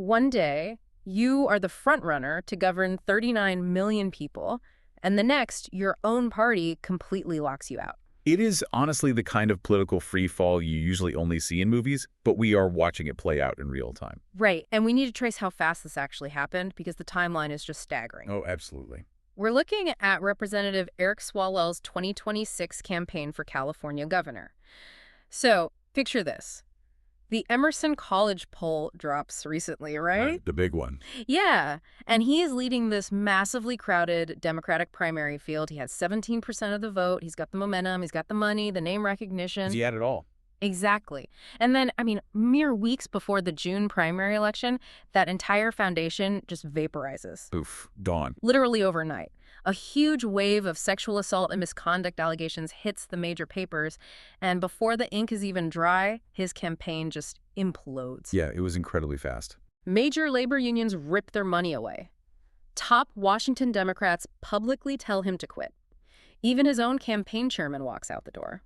One day, you are the front runner to govern 39 million people, and the next, your own party completely locks you out. It is honestly the kind of political free fall you usually only see in movies, but we are watching it play out in real time. Right, and we need to trace how fast this actually happened because the timeline is just staggering. Oh, absolutely. We're looking at Representative Eric Swalwell's 2026 campaign for California governor. So, picture this. The Emerson College poll drops recently, right? The big one. Yeah, and he is leading this massively crowded Democratic primary field. He has 17% of the vote. He's got the momentum. He's got the money, the name recognition. He had it all. Exactly. And then, mere weeks before the June primary election, that entire foundation just vaporizes. Poof, gone. Literally overnight. A huge wave of sexual assault and misconduct allegations hits the major papers, and before the ink is even dry, his campaign just implodes. Yeah, it was incredibly fast. Major labor unions rip their money away. Top Washington Democrats publicly tell him to quit. Even his own campaign chairman walks out the door.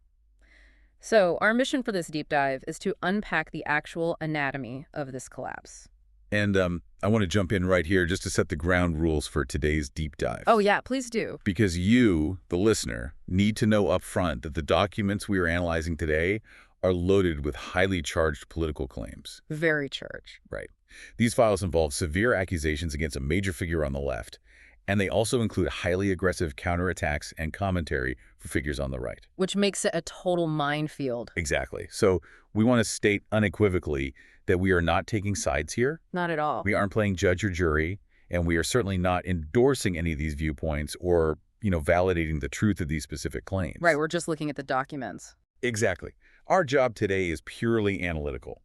So our mission for this deep dive is to unpack the actual anatomy of this collapse. And I want to jump in right here just to set the ground rules for today's deep dive. Oh, yeah, please do. Because you, the listener, need to know up front that the documents we are analyzing today are loaded with highly charged political claims. Very charged. Right. These files involve severe accusations against a major figure on the left, and they also include highly aggressive counterattacks and commentary for figures on the right. Which makes it a total minefield. Exactly. So we want to state unequivocally that we are not taking sides here. Not at all. We aren't playing judge or jury, and we are certainly not endorsing any of these viewpoints or, validating the truth of these specific claims. Right, we're just looking at the documents. Exactly. Our job today is purely analytical.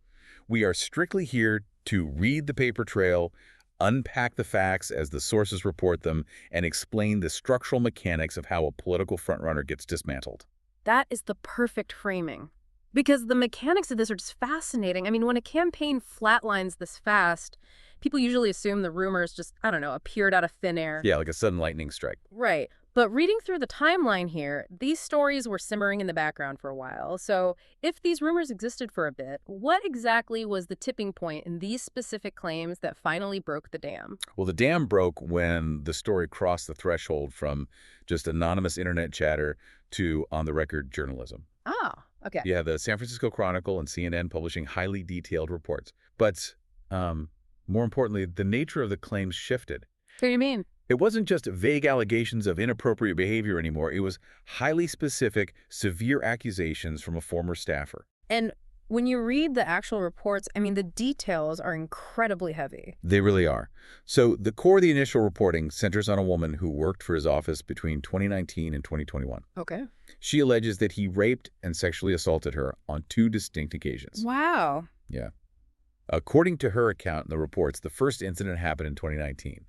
We are strictly here to read the paper trail, unpack the facts as the sources report them, and explain the structural mechanics of how a political frontrunner gets dismantled. That is the perfect framing. Because the mechanics of this are just fascinating. When a campaign flatlines this fast, people usually assume the rumors just, appeared out of thin air. Yeah, like a sudden lightning strike. Right. But reading through the timeline here, these stories were simmering in the background for a while. So if these rumors existed for a bit, what exactly was the tipping point in these specific claims that finally broke the dam? Well, the dam broke when the story crossed the threshold from just anonymous internet chatter to on-the-record journalism. Ah, okay. Yeah, the San Francisco Chronicle and CNN publishing highly detailed reports. But more importantly, the nature of the claims shifted. What do you mean? It wasn't just vague allegations of inappropriate behavior anymore. It was highly specific, severe accusations from a former staffer. And when you read the actual reports, the details are incredibly heavy. They really are. So the core of the initial reporting centers on a woman who worked for his office between 2019 and 2021. Okay. She alleges that he raped and sexually assaulted her on 2 distinct occasions. Wow. Yeah. According to her account in the reports, the first incident happened in 2019.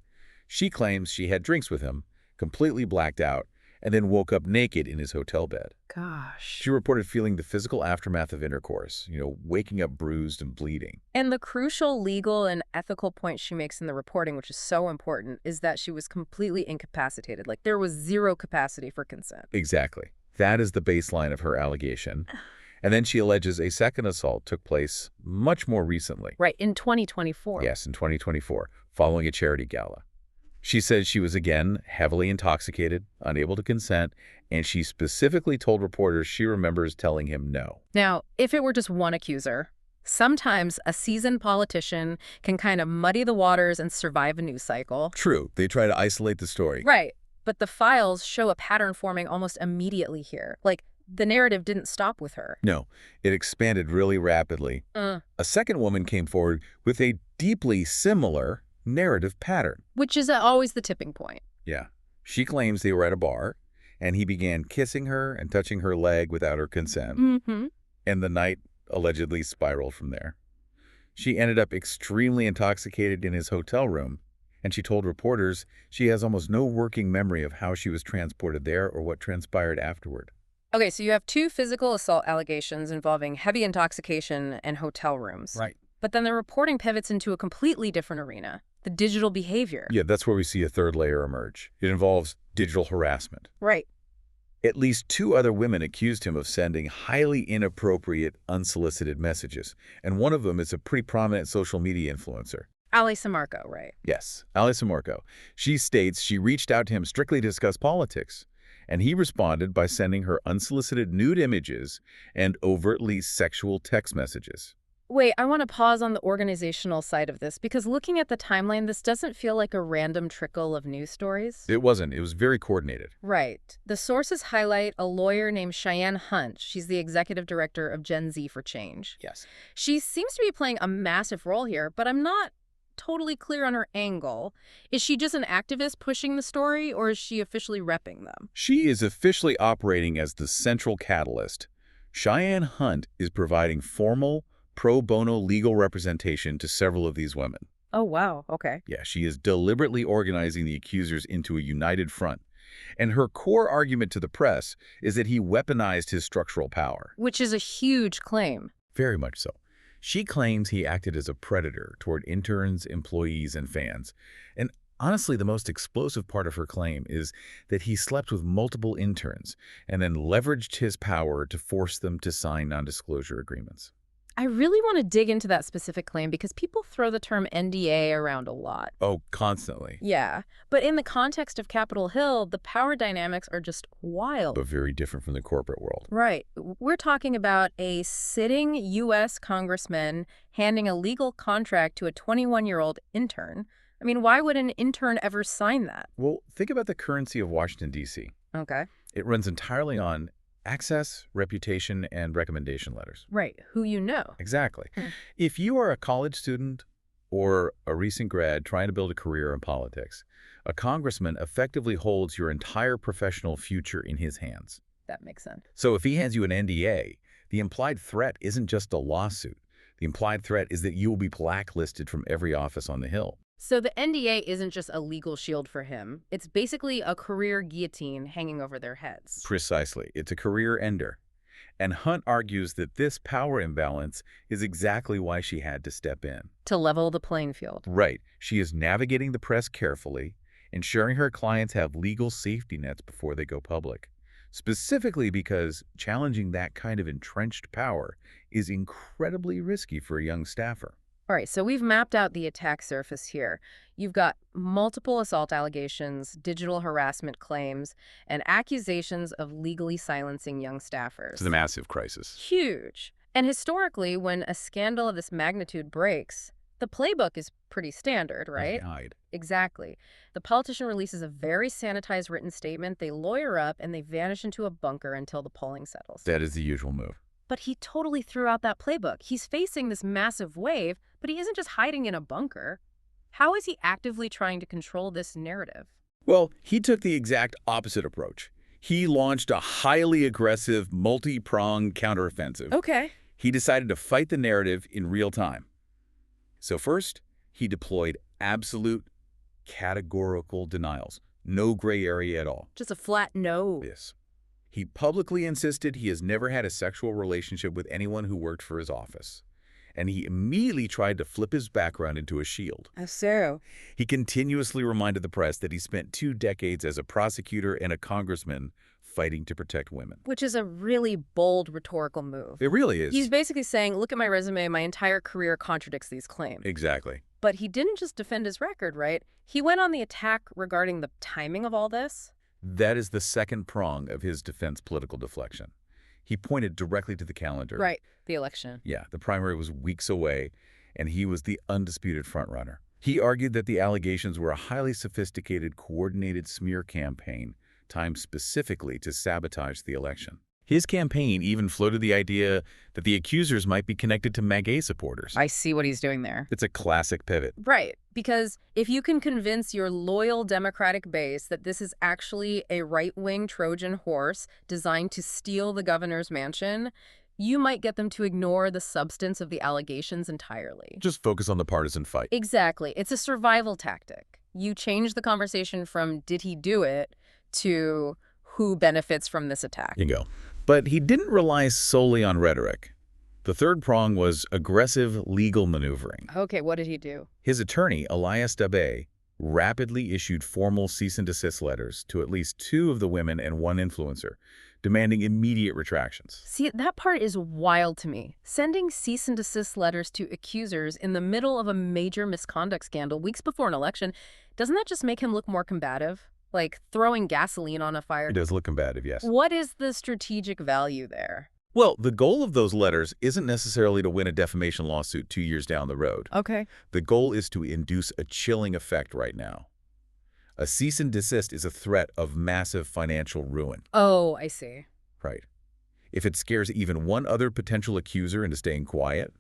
She claims she had drinks with him, completely blacked out, and then woke up naked in his hotel bed. Gosh. She reported feeling the physical aftermath of intercourse, waking up bruised and bleeding. And the crucial legal and ethical point she makes in the reporting, which is so important, is that she was completely incapacitated. Like, there was zero capacity for consent. Exactly. That is the baseline of her allegation. And then she alleges a second assault took place much more recently. Right, in 2024. Yes, in 2024, following a charity gala. She says she was again heavily intoxicated, unable to consent, and she specifically told reporters she remembers telling him no. Now, if it were just one accuser, sometimes a seasoned politician can kind of muddy the waters and survive a news cycle. True, they try to isolate the story. Right, but the files show a pattern forming almost immediately here. Like, the narrative didn't stop with her. No, it expanded really rapidly. A second woman came forward with a deeply similar narrative pattern. Which is always the tipping point. Yeah. She claims they were at a bar, and he began kissing her and touching her leg without her consent. And the night allegedly spiraled from there. She ended up extremely intoxicated in his hotel room, and she told reporters she has almost no working memory of how she was transported there or what transpired afterward. Okay, so you have 2 physical assault allegations involving heavy intoxication and hotel rooms. Right. But then the reporting pivots into a completely different arena, the digital behavior. Yeah, that's where we see a third layer emerge. It involves digital harassment. Right. At least 2 other women accused him of sending highly inappropriate, unsolicited messages, and one of them is a pretty prominent social media influencer. Ali Samarco, right? Yes, Alice Amorco. She states she reached out to him strictly to discuss politics, and he responded by sending her unsolicited nude images and overtly sexual text messages. Wait, I want to pause on the organizational side of this because looking at the timeline, this doesn't feel like a random trickle of news stories. It wasn't. It was very coordinated. Right. The sources highlight a lawyer named Cheyenne Hunt. She's the executive director of Gen Z for Change. Yes. She seems to be playing a massive role here, but I'm not totally clear on her angle. Is she just an activist pushing the story, or is she officially repping them? She is officially operating as the central catalyst. Cheyenne Hunt is providing formal, pro bono legal representation to several of these women. Oh, wow. Okay. Yeah, she is deliberately organizing the accusers into a united front. And her core argument to the press is that he weaponized his structural power. Which is a huge claim. Very much so. She claims he acted as a predator toward interns, employees, and fans. And honestly, the most explosive part of her claim is that he slept with multiple interns and then leveraged his power to force them to sign non-disclosure agreements. I really want to dig into that specific claim because people throw the term NDA around a lot. Oh, constantly. Yeah, but in the context of Capitol Hill, the power dynamics are just wild. But very different from the corporate world. Right. We're talking about a sitting U.S. congressman handing a legal contract to a 21-year-old intern. I mean, why would an intern ever sign that? Well, think about the currency of Washington, D.C. Okay. It runs entirely on access, reputation, and recommendation letters. Right. Who you know. Exactly. If you are a college student or a recent grad trying to build a career in politics, a congressman effectively holds your entire professional future in his hands. That makes sense. So if he hands you an NDA, the implied threat isn't just a lawsuit. The implied threat is that you will be blacklisted from every office on the Hill. So the NDA isn't just a legal shield for him. It's basically a career guillotine hanging over their heads. Precisely. It's a career ender. And Hunt argues that this power imbalance is exactly why she had to step in. To level the playing field. Right. She is navigating the press carefully, ensuring her clients have legal safety nets before they go public. Specifically because challenging that kind of entrenched power is incredibly risky for a young staffer. All right, so we've mapped out the attack surface here. You've got multiple assault allegations, digital harassment claims, and accusations of legally silencing young staffers. It's a massive crisis. Huge. And historically, when a scandal of this magnitude breaks, the playbook is pretty standard, right? Exactly. The politician releases a very sanitized written statement, they lawyer up, and they vanish into a bunker until the polling settles. That is the usual move. But he totally threw out that playbook. He's facing this massive wave, but he isn't just hiding in a bunker. How is he actively trying to control this narrative? Well, he took the exact opposite approach. He launched a highly aggressive, multi-pronged counteroffensive. Okay. He decided to fight the narrative in real time. So first, he deployed absolute, categorical denials. No gray area at all. Just a flat no. Yes. He publicly insisted he has never had a sexual relationship with anyone who worked for his office. And he immediately tried to flip his background into a shield. Oh, so? He continuously reminded the press that he spent 2 decades as a prosecutor and a congressman fighting to protect women. Which is a really bold rhetorical move. It really is. He's basically saying, look at my resume, my entire career contradicts these claims. Exactly. But he didn't just defend his record, right? He went on the attack regarding the timing of all this. That is the second prong of his defense political deflection. He pointed directly to the calendar. Right, the election. Yeah, the primary was weeks away, and he was the undisputed frontrunner. He argued that the allegations were a highly sophisticated, coordinated smear campaign timed specifically to sabotage the election. His campaign even floated the idea that the accusers might be connected to MAGA supporters. I see what he's doing there. It's a classic pivot. Right, because if you can convince your loyal Democratic base that this is actually a right-wing Trojan horse designed to steal the governor's mansion, you might get them to ignore the substance of the allegations entirely. Just focus on the partisan fight. Exactly. It's a survival tactic. You change the conversation from did he do it to who benefits from this attack. You go. But he didn't rely solely on rhetoric. The third prong was aggressive legal maneuvering. Okay, what did he do? His attorney, Elias Dabé, rapidly issued formal cease and desist letters to at least 2 of the women and 1 influencer, demanding immediate retractions. See, that part is wild to me. Sending cease and desist letters to accusers in the middle of a major misconduct scandal weeks before an election, doesn't that just make him look more combative? Like throwing gasoline on a fire? It does look combative, yes. What is the strategic value there? Well, the goal of those letters isn't necessarily to win a defamation lawsuit 2 years down the road. Okay. The goal is to induce a chilling effect right now. A cease and desist is a threat of massive financial ruin. Oh, I see. Right. If it scares even one other potential accuser into staying quiet,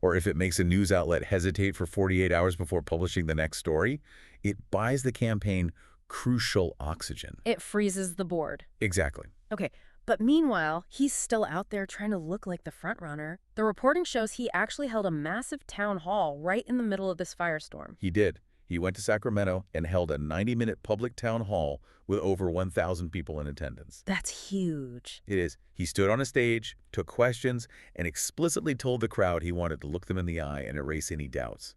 or if it makes a news outlet hesitate for 48 hours before publishing the next story, it buys the campaign crucial oxygen. It freezes the board. Exactly. Okay, but meanwhile, he's still out there trying to look like the front runner. The reporting shows he actually held a massive town hall right in the middle of this firestorm. He did. He went to Sacramento and held a 90-minute public town hall with over 1,000 people in attendance. That's huge. It is. He stood on a stage, took questions, and explicitly told the crowd he wanted to look them in the eye and erase any doubts.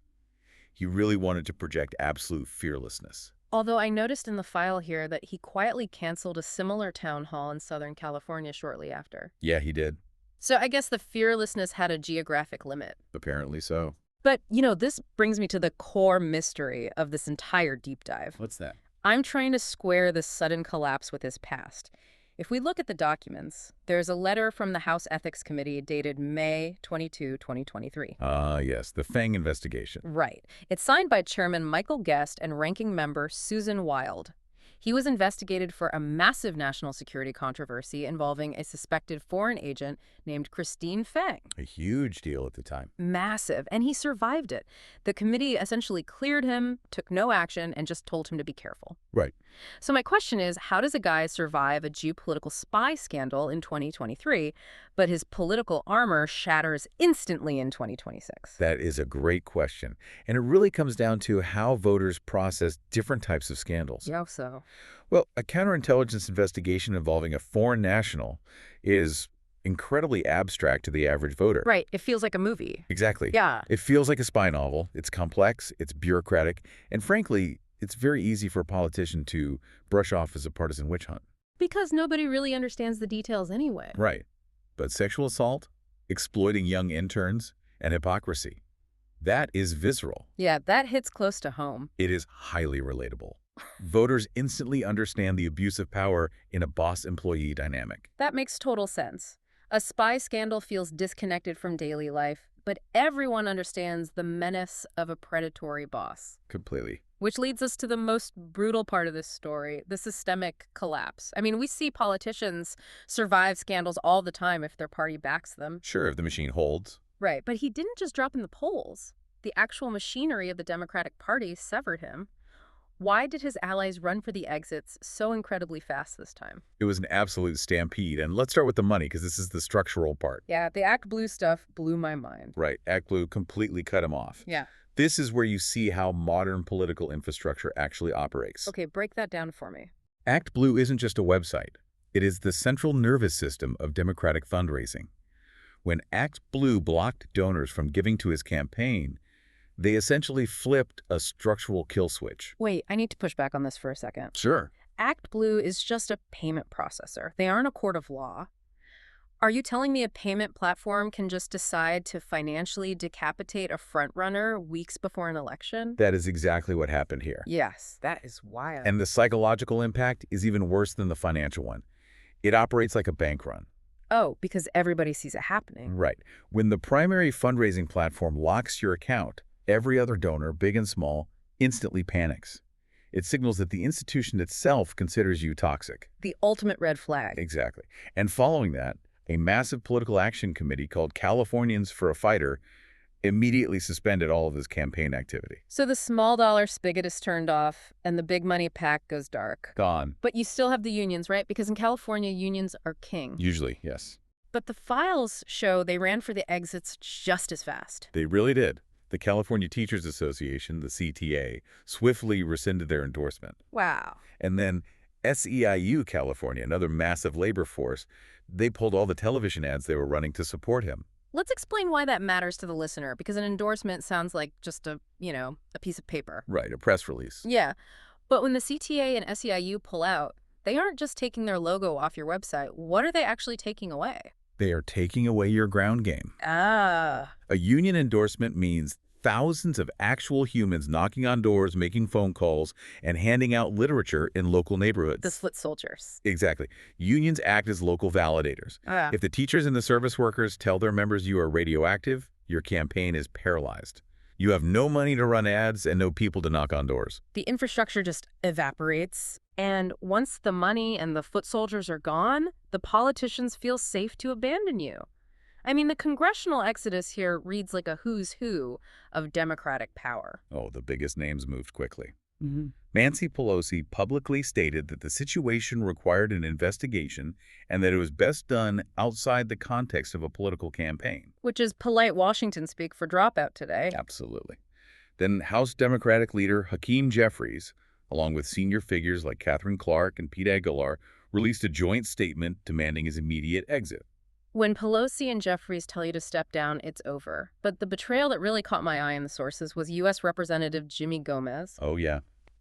He really wanted to project absolute fearlessness. Although I noticed in the file here that he quietly canceled a similar town hall in Southern California shortly after. Yeah, he did. So I guess the fearlessness had a geographic limit. Apparently so. But, this brings me to the core mystery of this entire deep dive. What's that? I'm trying to square this sudden collapse with his past. If we look at the documents, there's a letter from the House Ethics Committee dated May 22, 2023. Yes, the Fang investigation. Right. It's signed by Chairman Michael Guest and Ranking Member Susan Wild. He was investigated for a massive national security controversy involving a suspected foreign agent named Christine Fang. A huge deal at the time. Massive. And he survived it. The committee essentially cleared him, took no action, and just told him to be careful. Right. So my question is, how does a guy survive a geopolitical spy scandal in 2023, but his political armor shatters instantly in 2026? That is a great question. And it really comes down to how voters process different types of scandals. Yeah, so. Well, a counterintelligence investigation involving a foreign national is incredibly abstract to the average voter. Right. It feels like a movie. Exactly. Yeah. It feels like a spy novel. It's complex, it's bureaucratic, and frankly, it's very easy for a politician to brush off as a partisan witch hunt. Because nobody really understands the details anyway. Right. But sexual assault, exploiting young interns, and hypocrisy, that is visceral. Yeah, that hits close to home. It is highly relatable. Voters instantly understand the abuse of power in a boss-employee dynamic. That makes total sense. A spy scandal feels disconnected from daily life, but everyone understands the menace of a predatory boss. Completely. Which leads us to the most brutal part of this story, the systemic collapse. I mean, we see politicians survive scandals all the time if their party backs them. Sure, if the machine holds. Right, but he didn't just drop in the polls. The actual machinery of the Democratic Party severed him. Why did his allies run for the exits so incredibly fast this time? It was an absolute stampede. And let's start with the money, because this is the structural part. Yeah, the Act Blue stuff blew my mind. Right. Act Blue completely cut him off. Yeah. This is where you see how modern political infrastructure actually operates. Okay, break that down for me. Act Blue isn't just a website. It is the central nervous system of Democratic fundraising. When Act Blue blocked donors from giving to his campaign, they essentially flipped a structural kill switch. Wait, I need to push back on this for a second. Sure. Act Blue is just a payment processor. They aren't a court of law. Are you telling me a payment platform can just decide to financially decapitate a frontrunner weeks before an election? That is exactly what happened here. Yes, that is wild. And the psychological impact is even worse than the financial one. It operates like a bank run. Oh, because everybody sees it happening. Right. When the primary fundraising platform locks your account, every other donor, big and small, instantly panics. It signals that the institution itself considers you toxic. The ultimate red flag. Exactly. And following that, a massive political action committee called Californians for a Fighter immediately suspended all of his campaign activity. So the small dollar spigot is turned off and the big money pack goes dark. Gone. But you still have the unions, right? Because in California, unions are king. Usually, yes. But the files show they ran for the exits just as fast. They really did. The California Teachers Association, the CTA, swiftly rescinded their endorsement. Wow. And then SEIU California, another massive labor force, they pulled all the television ads they were running to support him. Let's explain why that matters to the listener, because an endorsement sounds like just a piece of paper. Right, a press release. Yeah. But when the CTA and SEIU pull out, They aren't just taking their logo off your website. What are they actually taking away? They are taking away your ground game. Ah. A union endorsement means thousands of actual humans knocking on doors, making phone calls, and handing out literature in local neighborhoods. The foot soldiers. Exactly. Unions act as local validators. Ah. If the teachers and the service workers tell their members you are radioactive, your campaign is paralyzed. You have no money to run ads and no people to knock on doors. The infrastructure just evaporates. And once the money and the foot soldiers are gone, the politicians feel safe to abandon you. I mean, the congressional exodus here reads like a who's who of Democratic power. Oh, the biggest names moved quickly. Mm-hmm. Nancy Pelosi publicly stated that the situation required an investigation and that it was best done outside the context of a political campaign. Which is polite Washington speak for dropout today. Absolutely. Then House Democratic leader Hakeem Jeffries, along with senior figures like Catherine Clark and Pete Aguilar, released a joint statement demanding his immediate exit. When Pelosi and Jeffries tell you to step down, it's over. But the betrayal that really caught my eye in the sources was U.S. Representative Jimmy Gomez. Oh, yeah.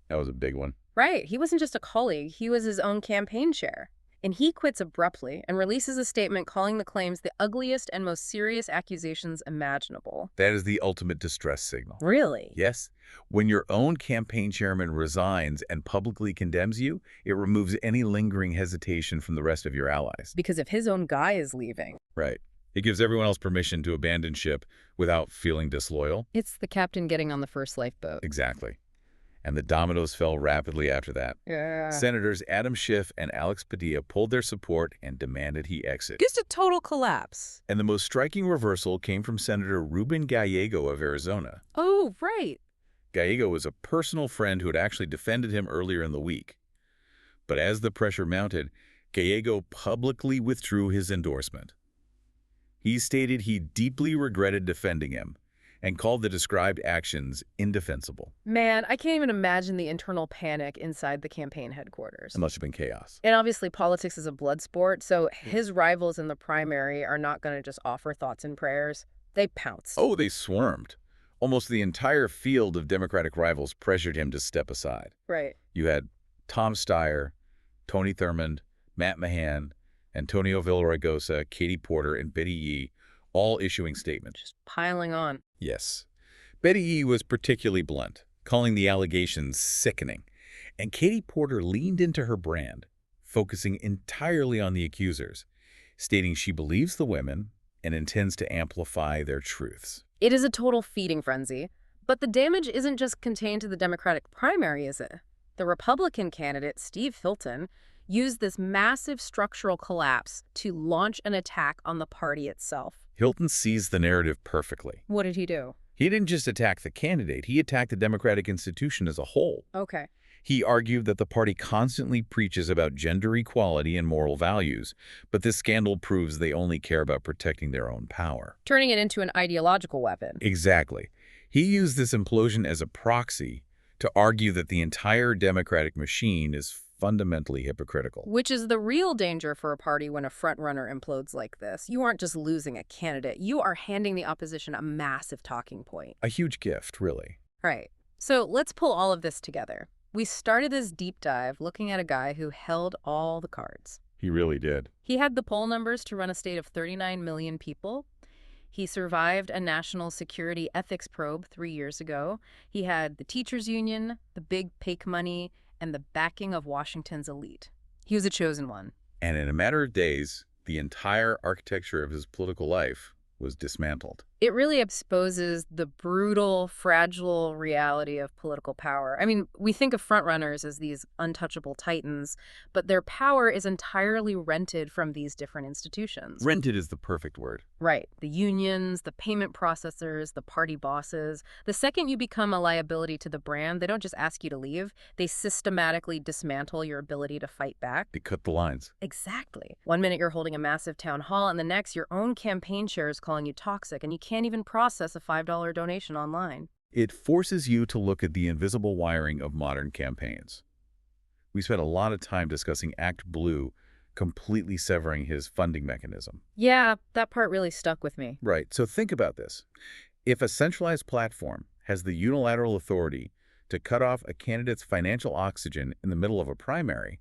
That was a big one. Right. He wasn't just a colleague. He was his own campaign chair. And he quits abruptly and releases a statement calling the claims the ugliest and most serious accusations imaginable. That is the ultimate distress signal. Really? Yes. When your own campaign chairman resigns and publicly condemns you, it removes any lingering hesitation from the rest of your allies. Because if his own guy is leaving. Right. It gives everyone else permission to abandon ship without feeling disloyal. It's the captain getting on the first lifeboat. Exactly. And the dominoes fell rapidly after that. Yeah. Senators Adam Schiff and Alex Padilla pulled their support and demanded he exit. Just a total collapse. And the most striking reversal came from Senator Ruben Gallego of Arizona. Oh, right. Gallego was a personal friend who had actually defended him earlier in the week. But as the pressure mounted, Gallego publicly withdrew his endorsement. He stated he deeply regretted defending him and called the described actions indefensible. Man, I can't even imagine the internal panic inside the campaign headquarters. It must have been chaos. And obviously politics is a blood sport, so his rivals in the primary are not going to just offer thoughts and prayers. They pounced. Oh, they swarmed. Almost the entire field of Democratic rivals pressured him to step aside. Right. You had Tom Steyer, Tony Thurmond, Matt Mahan, Antonio Villaraigosa, Katie Porter, and Betty Yee all issuing statements. Just piling on. Yes. Betty Yee was particularly blunt, calling the allegations sickening. And Katie Porter leaned into her brand, focusing entirely on the accusers, stating she believes the women and intends to amplify their truths. It is a total feeding frenzy. But the damage isn't just contained to the Democratic primary, is it? The Republican candidate, Steve Hilton, used this massive structural collapse to launch an attack on the party itself. Hilton seized the narrative perfectly. What did he do? He didn't just attack the candidate, he attacked the Democratic institution as a whole. Okay. He argued that the party constantly preaches about gender equality and moral values, but this scandal proves they only care about protecting their own power. Turning it into an ideological weapon. Exactly. He used this implosion as a proxy to argue that the entire Democratic machine is fundamentally hypocritical. Which is the real danger for a party when a frontrunner implodes like this. You aren't just losing a candidate, you are handing the opposition a massive talking point. A huge gift, really. Right. So let's pull all of this together. We started this deep dive looking at a guy who held all the cards. He really did. He had the poll numbers to run a state of 39 million people. He survived a national security ethics probe 3 years ago. He had the teachers union, the big PAC money, and the backing of Washington's elite. He was a chosen one. And in a matter of days, the entire architecture of his political life was dismantled. It really exposes the brutal, fragile reality of political power. I mean, we think of frontrunners as these untouchable titans, but their power is entirely rented from these different institutions. Rented is the perfect word. Right. The unions, the payment processors, the party bosses. The second you become a liability to the brand, they don't just ask you to leave. They systematically dismantle your ability to fight back. They cut the lines. Exactly. 1 minute you're holding a massive town hall, and the next your own campaign chair is calling you toxic, and you can't even process a $5 donation online. It forces you to look at the invisible wiring of modern campaigns. We spent a lot of time discussing Act Blue completely severing his funding mechanism. Yeah, that part really stuck with me. Right, so think about this. If a centralized platform has the unilateral authority to cut off a candidate's financial oxygen in the middle of a primary,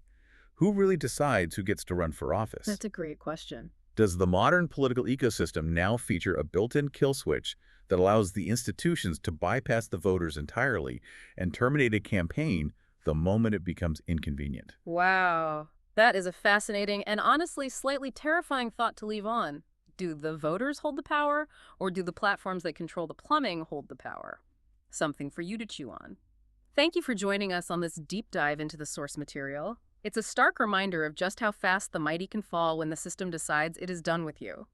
Who really decides who gets to run for office? That's a great question. Does the modern political ecosystem now feature a built-in kill switch that allows the institutions to bypass the voters entirely and terminate a campaign the moment it becomes inconvenient? Wow. That is a fascinating and honestly slightly terrifying thought to leave on. Do the voters hold the power, or do the platforms that control the plumbing hold the power? Something for you to chew on. Thank you for joining us on this deep dive into the source material. It's a stark reminder of just how fast the mighty can fall when the system decides it is done with you.